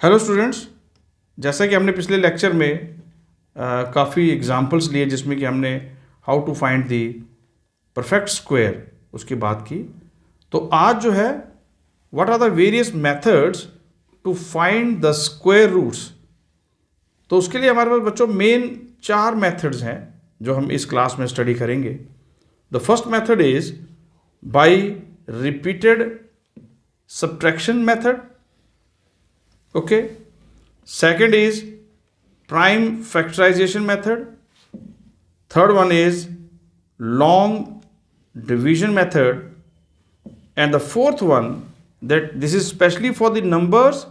Hello students, जैसा कि हमने पिछले लेक्चर में काफ़ी एग्जांपल्स लिए जिसमें कि हमने how to find the perfect square उसकी बात की। तो आज जो है what are the various methods to find the square roots. तो उसके लिए हमारे पास बच्चों मेन 4 मेथड्स हैं जो हम इस क्लास में स्टडी करेंगे। The first method is by repeated subtraction method. Okay. Second is prime factorization method. Third one is long division method. And the fourth one, that this is specially for the numbers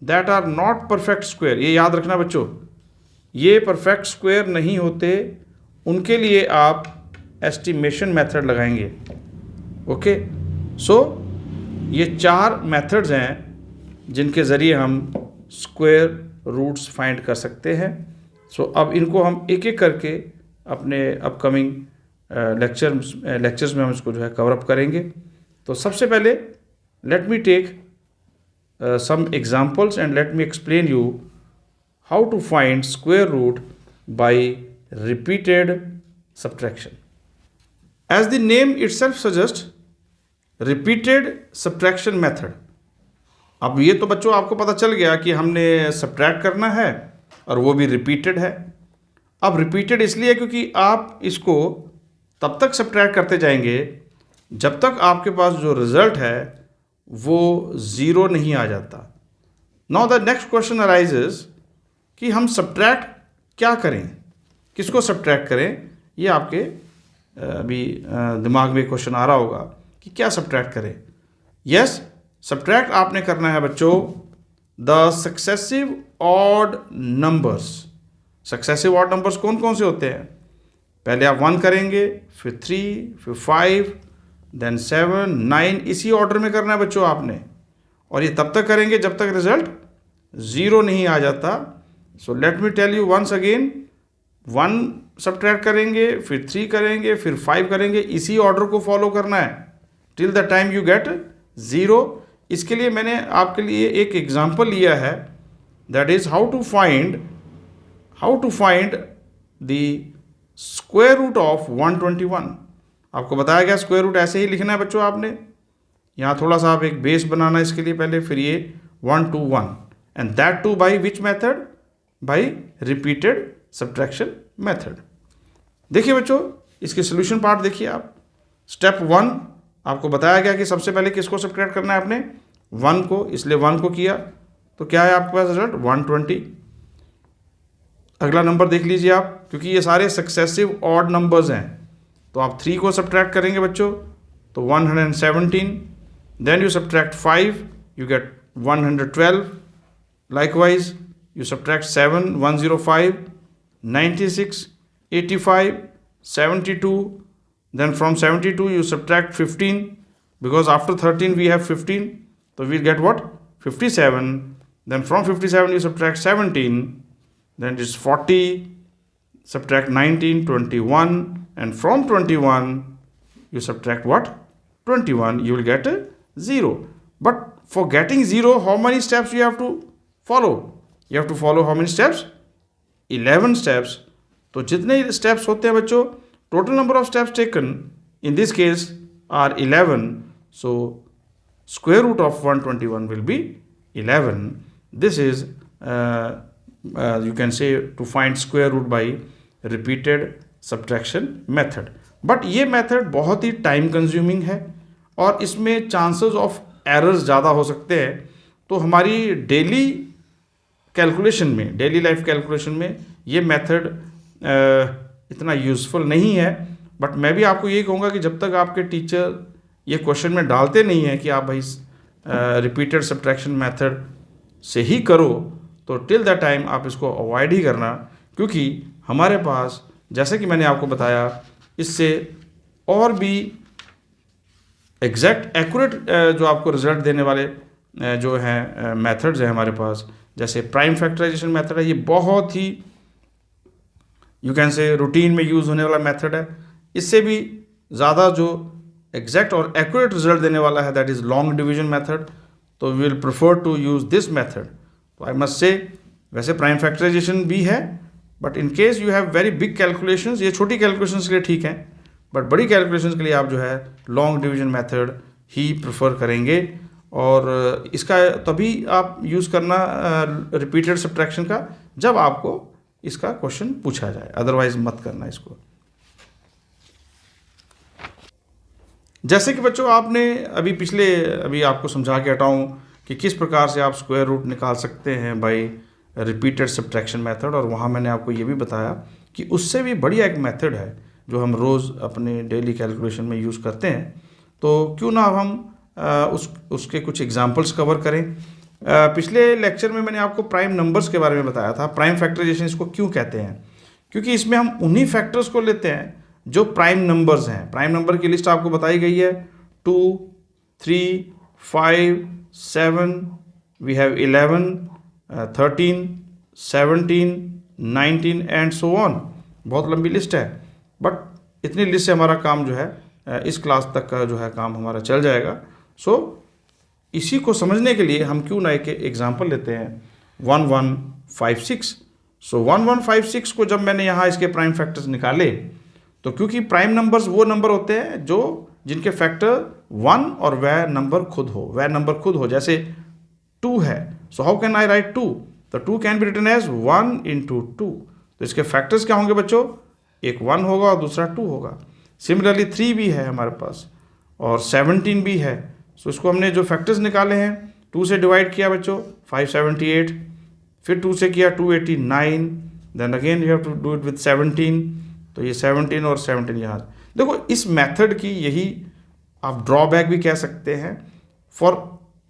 that are not perfect square. ये याद रखना बच्चों, ये perfect square नहीं होते, उनके लिए आप estimation method लगाएंगे। Okay. So ये 4 methods हैं जिनके ज़रिए हम स्क्वायर रूट्स फाइंड कर सकते हैं। सो अब इनको हम एक एक करके अपने अपकमिंग लेक्चर्स में हम इसको जो है कवर अप करेंगे। तो सबसे पहले let me take some examples and let me explain you how to find square root by repeated subtraction. As the name itself suggest, repeated subtraction method. अब ये तो बच्चों आपको पता चल गया कि हमने सब्ट्रैक्ट करना है और वो भी रिपीटेड है। अब रिपीटेड इसलिए क्योंकि आप इसको तब तक सब्ट्रैक्ट करते जाएंगे जब तक आपके पास जो रिजल्ट है वो ज़ीरो नहीं आ जाता। Now the next question arises कि हम सब्ट्रैक्ट क्या करें, किसको सब्ट्रैक्ट करें। ये आपके अभी दिमाग में क्वेश्चन आ रहा होगा कि क्या सब्ट्रैक्ट करें। यस, सब्ट्रैक्ट आपने करना है बच्चों the successive odd numbers. Successive odd numbers कौन कौन से होते हैं? पहले आप 1 करेंगे, फिर 3, फिर 5, देन 7, 9, इसी ऑर्डर में करना है बच्चों आपने। और ये तब तक करेंगे जब तक रिजल्ट 0 नहीं आ जाता। So let me tell you once again, 1 subtract करेंगे, फिर 3 करेंगे, फिर 5 करेंगे, इसी ऑर्डर को फॉलो करना है till the time you get 0। इसके लिए मैंने आपके लिए एक एग्जाम्पल लिया है, that is how to find the square root of 121। आपको बताया गया स्क्वायर रूट ऐसे ही लिखना है बच्चों आपने। यहाँ थोड़ा सा आप एक बेस बनाना है इसके लिए पहले, फिर ये 1 to 1 and that two by which method? By repeated subtraction method. देखिए बच्चों, इसके सोल्यूशन पार्ट देखिए आप। स्टेप 1 आपको बताया गया कि सबसे पहले किसको सब्ट्रैक्ट करना है आपने? 1 को, इसलिए 1 को किया तो क्या है आपके पास रिजल्ट? 120। अगला नंबर देख लीजिए आप, क्योंकि ये सारे सक्सेसिव ऑड नंबर्स हैं तो आप 3 को सब्ट्रैक्ट करेंगे बच्चों तो 117। Then you subtract 5, you get 112। Likewise you subtract 7, 105, 96, 85, 72। Then from 72 you subtract 15 because after 13 we have 15, so we'll get what? 57. Then from 57 you subtract 17, then it's 40, subtract 19, 21, and from 21 you subtract what? 21, you will get a 0. But for getting 0, how many steps you have to follow? You have to follow how many steps? 11 steps. तो जितने steps होते हैं बच्चों, total number of steps taken in this case are 11. So square root of 121 will be 11. This is you can say to find square root by repeated subtraction method. But ये method बहुत ही time consuming है और इसमें chances of errors ज़्यादा हो सकते हैं। तो हमारी daily कैलकुलेशन में, डेली लाइफ कैलकुलेशन में ये मेथड इतना यूज़फुल नहीं है। बट मैं भी आपको यही कहूँगा कि जब तक आपके टीचर ये क्वेश्चन में डालते नहीं हैं कि आप भाई रिपीटेड सब्ट्रैक्शन मेथड से ही करो, तो टिल द टाइम आप इसको अवॉइड ही करना, क्योंकि हमारे पास जैसे कि मैंने आपको बताया इससे और भी एग्जैक्ट एक्यूरेट जो आपको रिजल्ट देने वाले जो हैं मेथड्स हैं हमारे पास, जैसे प्राइम फैक्टराइजेशन मेथड है। ये बहुत ही यू कैन से रूटीन में यूज़ होने वाला मेथड है। इससे भी ज़्यादा जो एग्जैक्ट और एक्यूरेट रिजल्ट देने वाला है that is long division method. तो we will prefer to use this method तो आई मस्ट से वैसे प्राइम फैक्टराइजेशन भी है, but in case you have very big calculations, ये छोटी कैलकुलेशंस के लिए ठीक है, बट बड़ी कैलकुलेशंस के लिए आप जो है लॉन्ग डिवीजन मेथड ही प्रेफर करेंगे। और इसका तभी आप यूज़ करना रिपीटेड सब्ट्रैक्शन का जब आपको इसका क्वेश्चन पूछा जाए, अदरवाइज मत करना इसको। जैसे कि बच्चों आपने अभी आपको समझा के हटाऊँ कि किस प्रकार से आप स्क्वायर रूट निकाल सकते हैं बाय रिपीटेड सब्ट्रैक्शन मेथड, और वहाँ मैंने आपको ये भी बताया कि उससे भी बढ़िया एक मेथड है जो हम रोज़ अपने डेली कैलकुलेशन में यूज़ करते हैं। तो क्यों ना हम उसके कुछ एग्जांपल्स कवर करें। पिछले लेक्चर में मैंने आपको प्राइम नंबर्स के बारे में बताया था। प्राइम फैक्टराइजेशन इसको क्यों कहते हैं, क्योंकि इसमें हम उन्हीं फैक्टर्स को लेते हैं जो प्राइम नंबर्स हैं। प्राइम नंबर की लिस्ट आपको बताई गई है 2, 3, 5, 7, we have 11, 13, 17, 19 and so on. बहुत लंबी लिस्ट है, बट इतनी लिस्ट से हमारा काम जो है इस क्लास तक का जो है काम हमारा चल जाएगा। सो इसी को समझने के लिए हम क्यों ना एक एग्जांपल लेते हैं 1156। सो 1156 को जब मैंने यहाँ इसके प्राइम फैक्टर्स निकाले, तो क्योंकि प्राइम नंबर्स वो नंबर होते हैं जो जिनके फैक्टर 1 और वह नंबर खुद हो, जैसे 2 है। So how can I write 2? तो 2 can be written as 1 into 2। तो इसके फैक्टर्स क्या होंगे बच्चों? एक 1 होगा और दूसरा 2 होगा। सिमिलरली 3 भी है हमारे पास और 17 भी है। सो इसको हमने जो फैक्टर्स निकाले हैं 2 से डिवाइड किया बच्चों 578, फिर 2 से किया 289, then again you have to do it with 17। तो ये 17 और 17 यहाँ। देखो इस मेथड की यही आप ड्रॉबैक भी कह सकते हैं। फॉर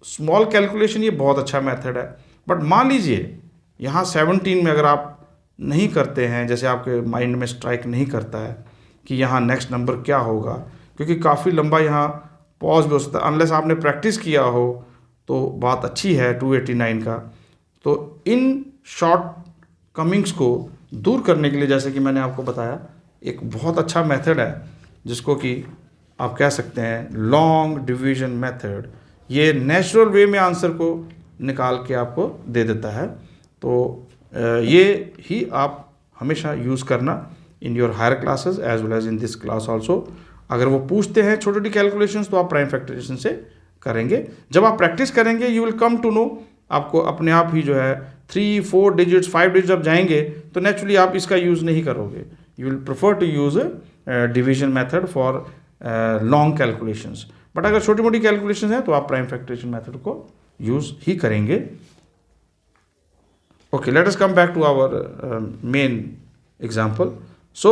स्मॉल कैलकुलेशन ये बहुत अच्छा मेथड है, बट मान लीजिए यहाँ 17 में अगर आप नहीं करते हैं, जैसे आपके माइंड में स्ट्राइक नहीं करता है कि यहाँ नेक्स्ट नंबर क्या होगा, क्योंकि काफ़ी लंबा यहाँ पॉज भी हो सकता है। अनलेस आपने प्रैक्टिस किया हो तो बात अच्छी है 289 का। तो इन शॉर्ट कमिंग्स को दूर करने के लिए, जैसे कि मैंने आपको बताया, एक बहुत अच्छा मेथड है जिसको कि आप कह सकते हैं लॉन्ग डिवीजन मेथड। ये नेचुरल वे में आंसर को निकाल के आपको दे देता है। तो ये ही आप हमेशा यूज़ करना in your higher classes as well as in this class also. अगर वो पूछते हैं छोटी छोटी कैलकुलेशंस तो आप प्राइम फैक्टराइजेशन से करेंगे। जब आप प्रैक्टिस करेंगे you will come to know, आपको अपने आप ही जो है 3, 4 डिजिट्स 5 डिजिट्स जब जाएंगे तो नेचुरली आप इसका यूज़ नहीं करोगे। You will prefer to use division method for long calculations. But अगर छोटी मोटी कैलकुलेशंस हैं तो आप प्राइम फैक्टराइजेशन मेथड को यूज़ ही करेंगे। Okay, let us come back to our main example. So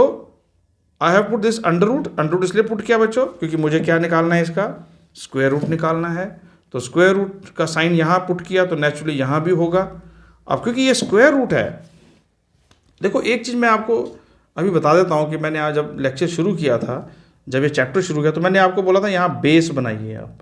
I have put this under root इसलिए पुट किया बच्चों क्योंकि मुझे क्या निकालना है, इसका स्क्वायर रूट निकालना है। तो स्क्वायर रूट का साइन यहाँ पुट किया तो नेचुरली यहाँ भी होगा। अब क्योंकि ये स्क्वायर रूट है, देखो एक चीज़ मैं आपको अभी बता देता हूँ कि मैंने आज जब लेक्चर शुरू किया था, जब ये चैप्टर शुरू किया तो मैंने आपको बोला था यहाँ बेस बनाइए, आप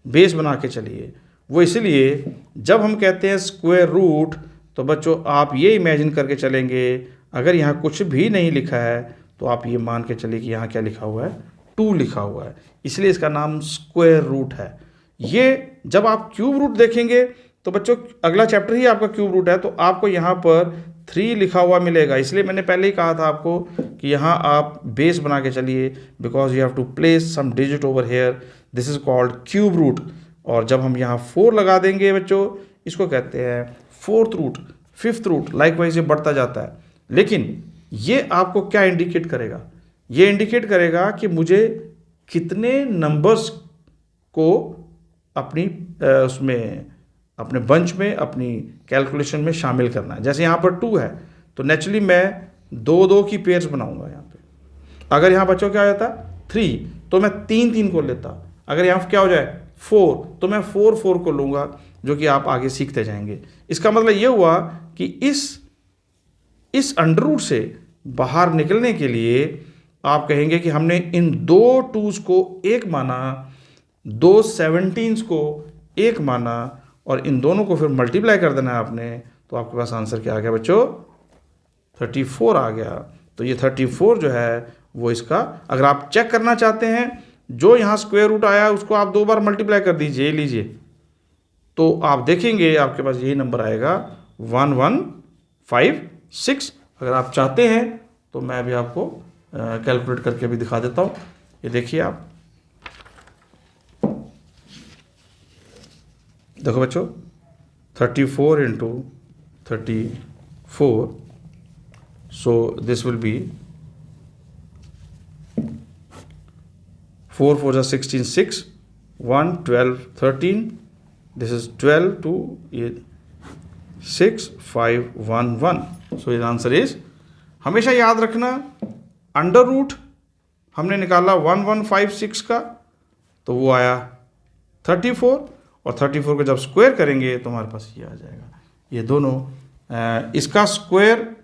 बेस बना के चलिए। वो इसलिए जब हम कहते हैं स्क्वायर रूट तो बच्चों आप ये इमेजिन करके चलेंगे, अगर यहाँ कुछ भी नहीं लिखा है तो आप ये मान के चलिए कि यहाँ क्या लिखा हुआ है, 2 लिखा हुआ है, इसलिए इसका नाम स्क्वायर रूट है। ये जब आप क्यूब रूट देखेंगे तो बच्चों अगला चैप्टर ही आपका क्यूब रूट है, तो आपको यहाँ पर 3 लिखा हुआ मिलेगा। इसलिए मैंने पहले ही कहा था आपको कि यहाँ आप बेस बना के चलिए, because you have to place some digit over here, this is called cube root. और जब हम यहाँ 4 लगा देंगे बच्चों, इसको कहते हैं 4th root, 5th root, likewise ये बढ़ता जाता है। लेकिन ये आपको क्या इंडिकेट करेगा? ये इंडिकेट करेगा कि मुझे कितने नंबर्स को अपनी उसमें अपने बंच में अपनी कैलकुलेशन में शामिल करना है। जैसे यहाँ पर 2 है तो नेचुरली मैं 2-2 की पेयर्स बनाऊंगा यहाँ पे। अगर यहाँ बच्चों क्या हो जाता 3 तो मैं 3-3 को लेता। अगर यहाँ क्या हो जाए 4 तो मैं 4-4 को लूँगा, जो कि आप आगे सीखते जाएंगे। इसका मतलब ये हुआ कि इस अंडर रूट से बाहर निकलने के लिए आप कहेंगे कि हमने इन 2 2s को 1 माना, 2 17s को 1 माना और इन दोनों को फिर मल्टीप्लाई कर देना है आपने, तो आपके पास आंसर क्या आ गया बच्चों? 34 आ गया। तो ये 34 जो है वो इसका, अगर आप चेक करना चाहते हैं जो यहाँ स्क्वायर रूट आया उसको आप 2 बार मल्टीप्लाई कर दीजिए। लीजिए तो आप देखेंगे आपके पास यही नंबर आएगा 1156। अगर आप चाहते हैं तो मैं अभी आपको कैलकुलेट करके भी दिखा देता हूँ। ये देखिए आप, देखो बच्चों, 34 into 34, so this will be 4 4 16, 6 1 12 13, this is 12 2 6 5 1 1। सो ये आंसर इज, हमेशा याद रखना अंडर रूट हमने निकाला 1156 का तो वो आया 34, और 34 को जब स्क्वायर करेंगे तो हमारे पास ये आ जाएगा। ये दोनों इसका स्क्वायर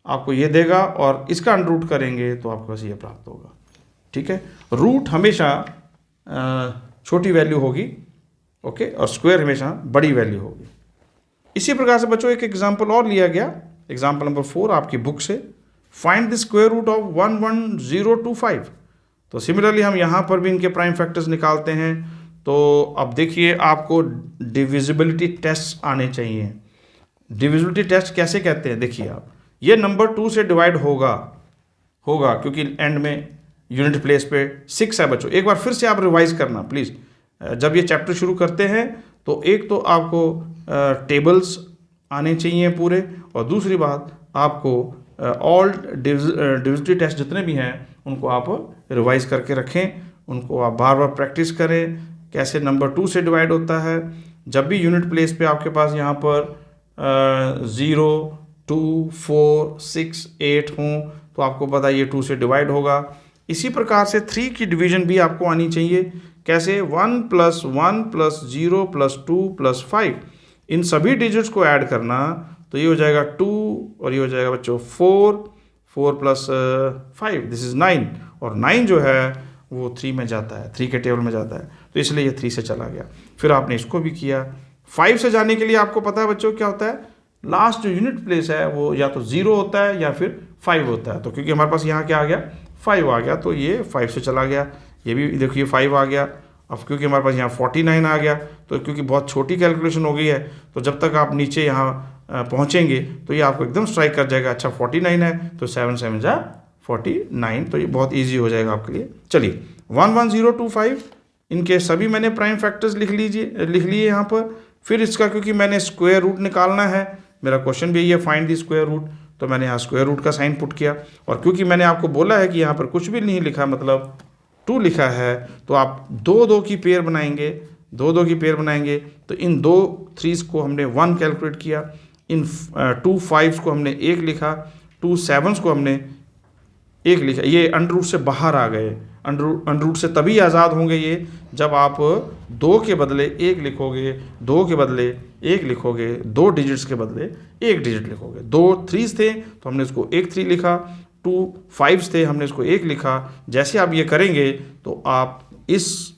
आपको ये देगा और इसका अंडर रूट करेंगे तो आपके पास ये प्राप्त होगा। ठीक है, रूट हमेशा छोटी वैल्यू होगी, ओके, और स्क्वायर हमेशा बड़ी वैल्यू होगी। इसी प्रकार से बच्चों एक एग्जांपल और लिया गया, एग्जांपल नंबर 4 आपकी बुक से, find the square root of 11025। तो सिमिलरली हम यहाँ पर भी इनके प्राइम फैक्टर्स निकालते हैं। तो अब देखिए आपको डिविजिबिलिटी टेस्ट आने चाहिए। डिविजिबिलिटी टेस्ट कैसे कहते हैं, देखिए आप, ये नंबर 2 से डिवाइड होगा क्योंकि एंड में यूनिट प्लेस पे 6 है बच्चों। एक बार फिर से आप रिवाइज करना प्लीज़, जब ये चैप्टर शुरू करते हैं तो एक तो आपको टेबल्स आने चाहिए पूरे, और दूसरी बात आपको ऑल डिविजिबिलिटी टेस्ट जितने भी हैं उनको आप रिवाइज करके रखें, उनको आप बार बार प्रैक्टिस करें कैसे नंबर 2 से डिवाइड होता है। जब भी यूनिट प्लेस पे आपके पास यहाँ पर 0 2 4 6 8 हों तो आपको पता है ये 2 से डिवाइड होगा। इसी प्रकार से 3 की डिवीजन भी आपको आनी चाहिए। कैसे, 1 + 1 + 0 + 2 + 5, इन सभी डिजिट्स को ऐड करना तो ये हो जाएगा 2, और ये हो जाएगा बच्चों 4 + 5, दिस इज़ 9, और 9 जो है वो 3 में जाता है, 3 के टेबल में जाता है, तो इसलिए ये 3 से चला गया। फिर आपने इसको भी किया। 5 से जाने के लिए आपको पता है बच्चों क्या होता है, लास्ट जो यूनिट प्लेस है वो या तो 0 होता है या फिर 5 होता है। तो क्योंकि हमारे पास यहाँ क्या आ गया, 5 आ गया, तो ये 5 से चला गया। ये भी देखिए 5 आ गया। अब क्योंकि हमारे पास यहाँ 49 आ गया, तो क्योंकि बहुत छोटी कैलकुलेशन हो गई है तो जब तक आप नीचे यहाँ पहुँचेंगे तो ये आपको एकदम स्ट्राइक कर जाएगा। अच्छा 49 है तो 7 7 जा 49, तो ये बहुत ईजी हो जाएगा आपके लिए। चलिए 11025 इनके सभी मैंने प्राइम फैक्टर्स लिख लिए यहाँ पर। फिर इसका क्योंकि मैंने स्क्वायर रूट निकालना है, मेरा क्वेश्चन भी यही है फाइंड द स्क्वायर रूट, तो मैंने यहाँ स्क्वायर रूट का साइन पुट किया। और क्योंकि मैंने आपको बोला है कि यहाँ पर कुछ भी नहीं लिखा, मतलब 2 लिखा है, तो आप 2 की पेयर बनाएंगे, 2 की पेयर बनाएंगे तो इन 2 3s को हमने 1 कैलकुलेट किया, इन 2 5s को हमने 1 लिखा, 2 7s को हमने 1 लिखा। ये अंडर रूट से बाहर आ गए। अंडर रूट से तभी आज़ाद होंगे ये जब आप 2 के बदले 1 लिखोगे, 2 के बदले 1 लिखोगे, 2 डिजिट्स के बदले 1 डिजिट लिखोगे। 2 3s थे तो हमने इसको 1 3 लिखा, 2 5s थे हमने इसको 1 लिखा। जैसे आप ये करेंगे तो आप इस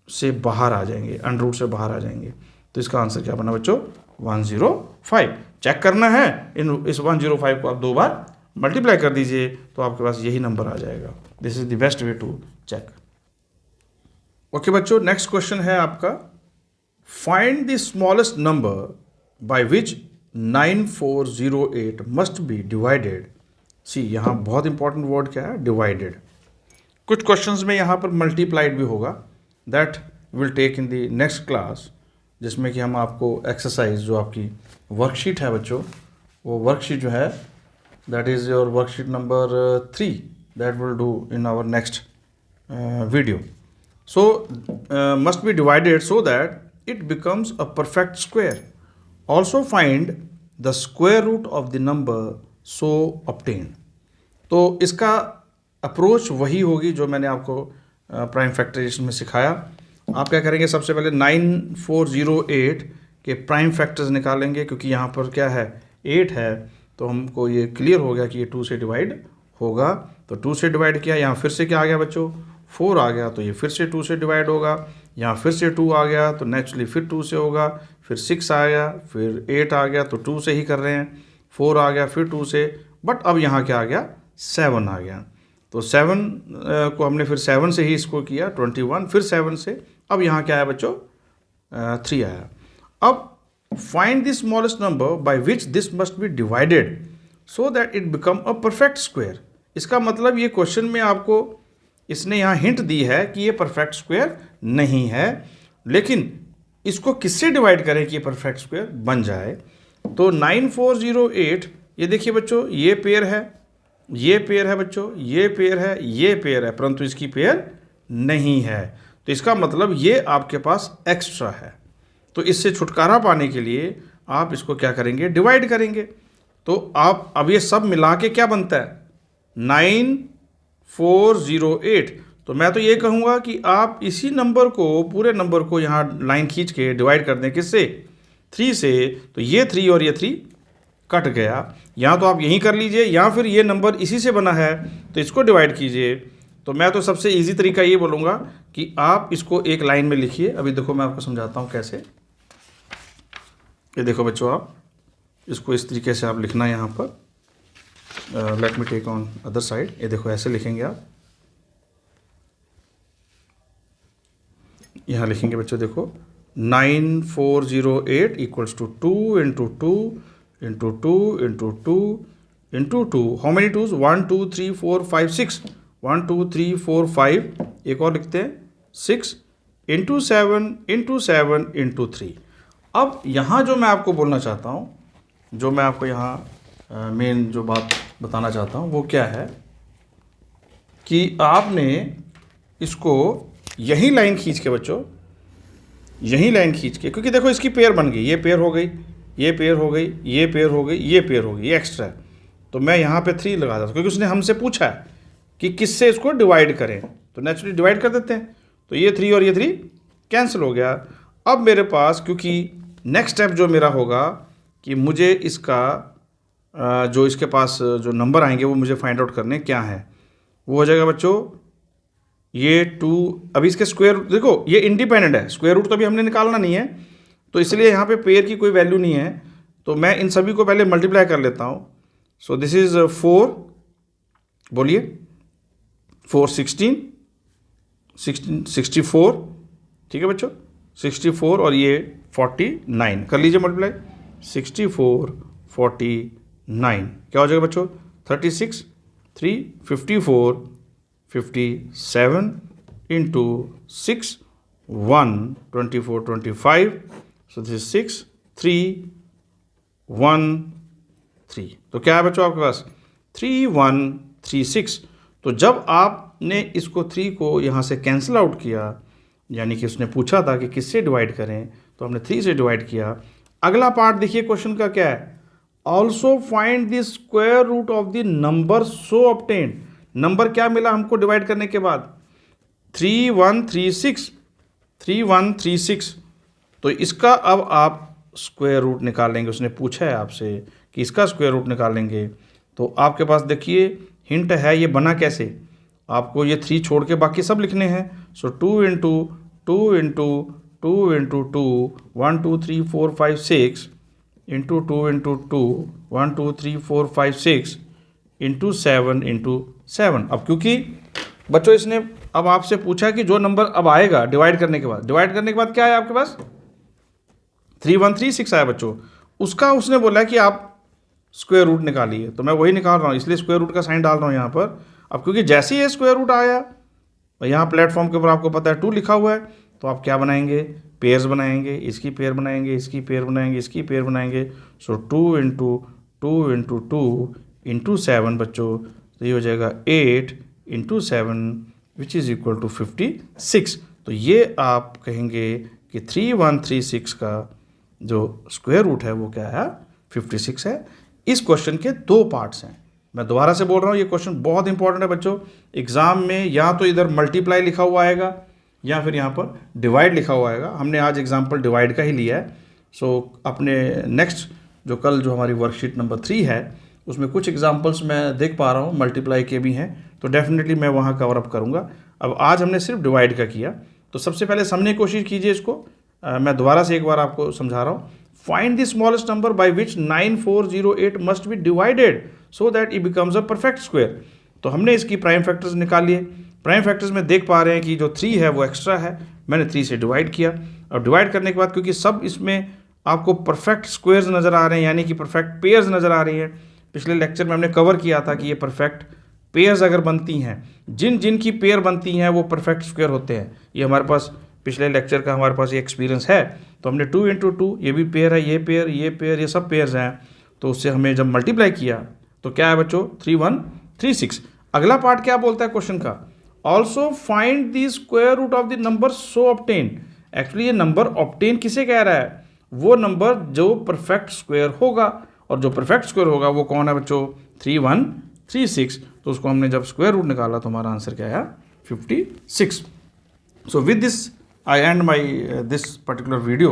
से बाहर आ जाएंगे, अंडर रूट से बाहर आ जाएंगे। तो इसका आंसर क्या बना बच्चों, 105। चेक करना है, इस 105 को आप 2 बार मल्टीप्लाई कर दीजिए तो आपके पास यही नंबर आ जाएगा। This is the best way to check. Okay बच्चों, नेक्स्ट क्वेश्चन है आपका, find the smallest number by which 9408 must be divided. See, यहाँ बहुत इंपॉर्टेंट वर्ड क्या है, डिवाइडेड। कुछ क्वेश्चंस में यहाँ पर मल्टीप्लाइड भी होगा, that will take in the next class, जिसमें कि हम आपको एक्सरसाइज जो आपकी वर्कशीट है बच्चों, वो वर्कशीट जो है that is your worksheet number 3 that we'll do in our next video. So must be divided so that it becomes a perfect square. Also find the square root of the number so obtained. तो इसका approach वही होगी जो मैंने आपको prime factorisation में सिखाया। आप क्या करेंगे, सबसे पहले 9408 के प्राइम फैक्टर्स निकालेंगे, क्योंकि यहाँ पर क्या है 8 है, तो हमको ये क्लियर हो गया कि ये 2 से डिवाइड होगा। तो 2 से डिवाइड किया, यहाँ फिर से क्या आ गया बच्चों, 4 आ गया, तो ये फिर से 2 से डिवाइड होगा। यहाँ फिर से 2 आ गया तो नेचुरली फिर 2 से होगा, फिर 6 आ गया, फिर 8 आ गया, तो 2 से ही कर रहे हैं। 4 आ गया फिर 2 से, बट अब यहाँ क्या आ गया, 7 आ गया। तो 7 को हमने फिर 7 से ही इसको किया 21, फिर 7 से। अब यहाँ क्या है बच्चों, 3 आया। अब find the smallest number by which this must be divided so that it become a perfect square. इसका मतलब ये क्वेश्चन में आपको इसने यहाँ हिंट दी है कि ये परफेक्ट स्क्वायर नहीं है, लेकिन इसको किससे डिवाइड करें कि ये परफेक्ट स्क्वायर बन जाए। तो 9408, ये देखिए बच्चों, ये पेयर है, ये पेयर है बच्चों, ये पेयर है, ये पेयर है, परंतु इसकी पेयर नहीं है। तो इसका मतलब ये आपके पास एक्स्ट्रा है। तो इससे छुटकारा पाने के लिए आप इसको क्या करेंगे, डिवाइड करेंगे। तो आप अब ये सब मिला के क्या बनता है, 9408। तो मैं तो ये कहूँगा कि आप इसी नंबर को, पूरे नंबर को यहाँ लाइन खींच के डिवाइड कर दें, किससे, 3 से। तो ये 3 और ये 3 कट गया। या तो आप यहीं कर लीजिए, या फिर ये नंबर इसी से बना है तो इसको डिवाइड कीजिए। तो मैं तो सबसे इजी तरीका ये बोलूँगा कि आप इसको एक लाइन में लिखिए। अभी देखो मैं आपको समझाता हूँ कैसे। ये देखो बच्चों, आप इसको इस तरीके से आप लिखना यहाँ पर। Let me take on other side. ये देखो ऐसे लिखेंगे आप, यहाँ लिखेंगे बच्चों, देखो 9408 equals to 2 into 2 into 2 into 2 into 2। How many twos, 1 2 3 4 5 6, 1 2 3 4 5, एक और लिखते हैं 6 इंटू 7 इंटू 7 इंटू 3। अब यहाँ जो मैं आपको बोलना चाहता हूँ, जो मैं आपको यहाँ मेन जो बात बताना चाहता हूँ वो क्या है कि आपने इसको यही लाइन खींच के बच्चों, यही लाइन खींच के, क्योंकि देखो इसकी पेयर बन गई, ये पेयर हो गई, ये पेयर हो गई, ये पेयर हो गई, ये पेयर हो गई, ये एक्स्ट्रा है। तो मैं यहाँ पे 3 लगा देता हूँ, क्योंकि उसने हमसे पूछा है कि किससे इसको डिवाइड करें, तो नेचुरली डिवाइड कर देते हैं। तो ये 3 और ये 3 कैंसिल हो गया। अब मेरे पास, क्योंकि नेक्स्ट स्टेप जो मेरा होगा कि मुझे इसका जो इसके पास जो नंबर आएंगे वो मुझे फाइंड आउट करने क्या है, वो हो जाएगा बच्चों ये 2। अभी इसके स्क्वायर, देखो ये इंडिपेंडेंट है, स्क्वायर रूट तो अभी हमने निकालना नहीं है, तो इसलिए यहाँ पे पेयर की कोई वैल्यू नहीं है। तो मैं इन सभी को पहले मल्टीप्लाई कर लेता हूँ। सो दिस इज 4, बोलिए 4 16 64, ठीक है बच्चों, 64 और ये 49 कर लीजिए मल्टीप्लाई। 64 49 क्या हो जाएगा बच्चों, 36 3 54 57 इंटू 6 1 24 25। So this 6 3 1 3। तो क्या है बच्चों आपके पास 3136। तो जब आपने इसको 3 को यहाँ से कैंसिल आउट किया, यानी कि उसने पूछा था कि किससे डिवाइड करें, तो हमने 3 से डिवाइड किया। अगला पार्ट देखिए क्वेश्चन का क्या है, also find the square root of the number so obtained. Number क्या मिला हमको डिवाइड करने के बाद, 3136 3136। तो इसका अब आप स्क्वायर रूट निकालेंगे, उसने पूछा है आपसे कि इसका स्क्वायर रूट निकालेंगे। तो आपके पास देखिए हिंट है, ये बना कैसे, आपको ये 3 छोड़ के बाकी सब लिखने हैं। सो 2 into 2 into 2 into 2 1 2 3 4 5 6 into 2 into 2 1 2 3 4 5 6 into 7 into 7। अब क्योंकि बच्चों इसने अब आपसे पूछा कि जो नंबर अब आएगा डिवाइड करने के बाद, डिवाइड करने के बाद क्या आया आपके पास 3136 आया बच्चों, उसका उसने बोला कि आप स्क्वायर रूट निकालिए। तो मैं वही निकाल रहा हूँ, इसलिए स्क्वायर रूट का साइन डाल रहा हूँ यहाँ पर। अब क्योंकि जैसे ही ये स्क्वायर रूट आया, यहाँ प्लेटफॉर्म के ऊपर आपको पता है 2 लिखा हुआ है, तो आप क्या बनाएंगे, पेयर्स बनाएंगे, इसकी पेयर बनाएंगे, इसकी पेयर बनाएंगे, इसकी पेयर बनाएंगे। सो 2 इंटू 2 इंटू 2 इंटू 7 बच्चों, तो ये हो जाएगा 8 into 7 which is equal to 56। तो ये आप कहेंगे कि 3136 का जो स्क्वायर रूट है वो क्या है, 56 है। इस क्वेश्चन के 2 पार्ट्स हैं। मैं दोबारा से बोल रहा हूँ, ये क्वेश्चन बहुत इंपॉर्टेंट है बच्चों। एग्जाम में या तो इधर मल्टीप्लाई लिखा हुआ आएगा या फिर यहाँ पर डिवाइड लिखा हुआ आएगा। हमने आज एग्जाम्पल डिवाइड का ही लिया है। सो अपने नेक्स्ट जो कल जो हमारी वर्कशीट नंबर 3 है उसमें कुछ एग्जाम्पल्स मैं देख पा रहा हूँ मल्टीप्लाई के भी हैं, तो डेफिनेटली मैं वहाँ कवर अप करूँगा। अब आज हमने सिर्फ डिवाइड का किया, तो सबसे पहले समझने की कोशिश कीजिए इसको। मैं दोबारा से एक बार आपको समझा रहा हूँ। Find the smallest number by which 9408 must be divided so that it becomes a perfect square. तो हमने इसकी प्राइम फैक्टर्स निकाल लिए। प्राइम फैक्टर्स में देख पा रहे हैं कि जो 3 है वो एक्स्ट्रा है, मैंने 3 से डिवाइड किया। और डिवाइड करने के बाद क्योंकि सब इसमें आपको परफेक्ट स्क्वायर्स नज़र आ रहे हैं, यानी कि परफेक्ट पेयर्स नज़र आ रही हैं। पिछले लेक्चर में हमने कवर किया था कि ये परफेक्ट पेयर्स अगर बनती हैं, जिन जिन की पेयर बनती हैं वो परफेक्ट स्क्वायर होते हैं। ये हमारे पास पिछले लेक्चर का हमारे पास ये एक्सपीरियंस है। तो हमने 2 × 2 ये भी पेयर है, ये पेयर ये सब पेयर्स हैं। तो उससे हमें जब मल्टीप्लाई किया तो क्या है बच्चों, 3 1 3 6। अगला पार्ट क्या बोलता है क्वेश्चन का, also find the square root of the number so obtain. Actually ये नंबर ऑब्टेन किसे कह रहा है, वो नंबर जो परफेक्ट स्क्वायर होगा, और जो परफेक्ट स्क्वायर होगा वो कौन है बच्चों, 3 1 3 6। तो उसको हमने जब स्क्वायर रूट निकाला तो हमारा आंसर क्या आया, 56। So with this I and my this particular video.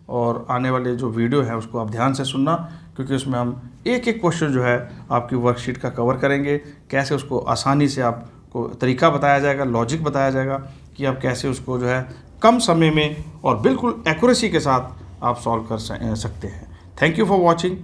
और आने वाले जो वीडियो है उसको आप ध्यान से सुनना, क्योंकि उसमें हम एक एक क्वेश्चन जो है आपकी वर्कशीट का कवर करेंगे। कैसे उसको आसानी से आपको तरीका बताया जाएगा, लॉजिक बताया जाएगा कि आप कैसे उसको जो है कम समय में और बिल्कुल एक्यूरेसी के साथ आप सॉल्व कर सकते हैं। Thank you for watching.